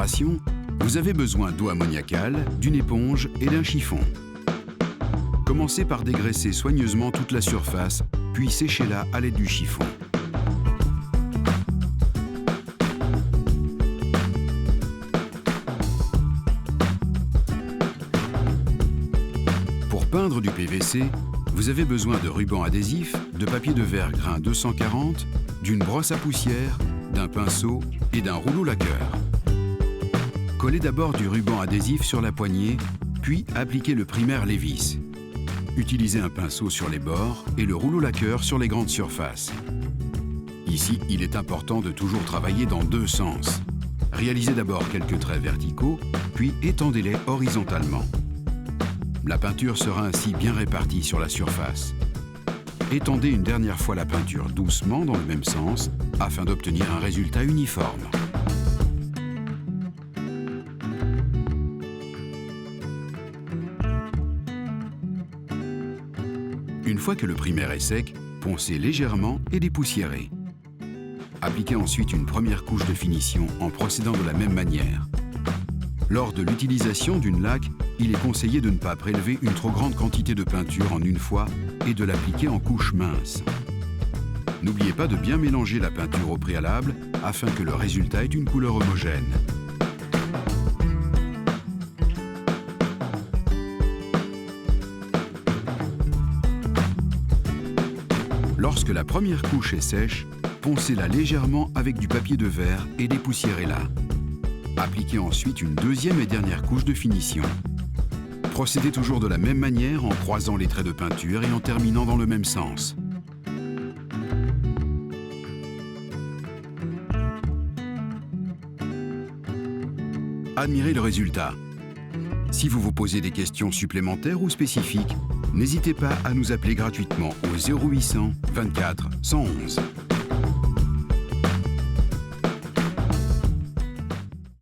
préparation, vous avez besoin d'eau ammoniacale, d'une éponge et d'un chiffon. Commencez par dégraisser soigneusement toute la surface, puis séchez-la à l'aide du chiffon. Pour peindre du PVC, vous avez besoin de ruban adhésif, de papier de verre grain 240, d'une brosse à poussière, d'un pinceau et d'un rouleau laqueur. Collez d'abord du ruban adhésif sur la poignée, puis appliquez le primaire Lévis. Utilisez un pinceau sur les bords et le rouleau laqueur sur les grandes surfaces. Ici, il est important de toujours travailler dans deux sens. Réalisez d'abord quelques traits verticaux, puis étendez-les horizontalement. La peinture sera ainsi bien répartie sur la surface. Étendez une dernière fois la peinture doucement dans le même sens afin d'obtenir un résultat uniforme. Une fois que le primaire est sec, poncez légèrement et dépoussiérez. Appliquez ensuite une première couche de finition en procédant de la même manière. Lors de l'utilisation d'une laque, il est conseillé de ne pas prélever une trop grande quantité de peinture en une fois et de l'appliquer en couches minces. N'oubliez pas de bien mélanger la peinture au préalable afin que le résultat ait une couleur homogène. Lorsque la première couche est sèche, poncez-la légèrement avec du papier de verre et dépoussiérez-la. Appliquez ensuite une deuxième et dernière couche de finition. Procédez toujours de la même manière en croisant les traits de peinture et en terminant dans le même sens. Admirez le résultat. Si vous vous posez des questions supplémentaires ou spécifiques, n'hésitez pas à nous appeler gratuitement au 0800 24 111.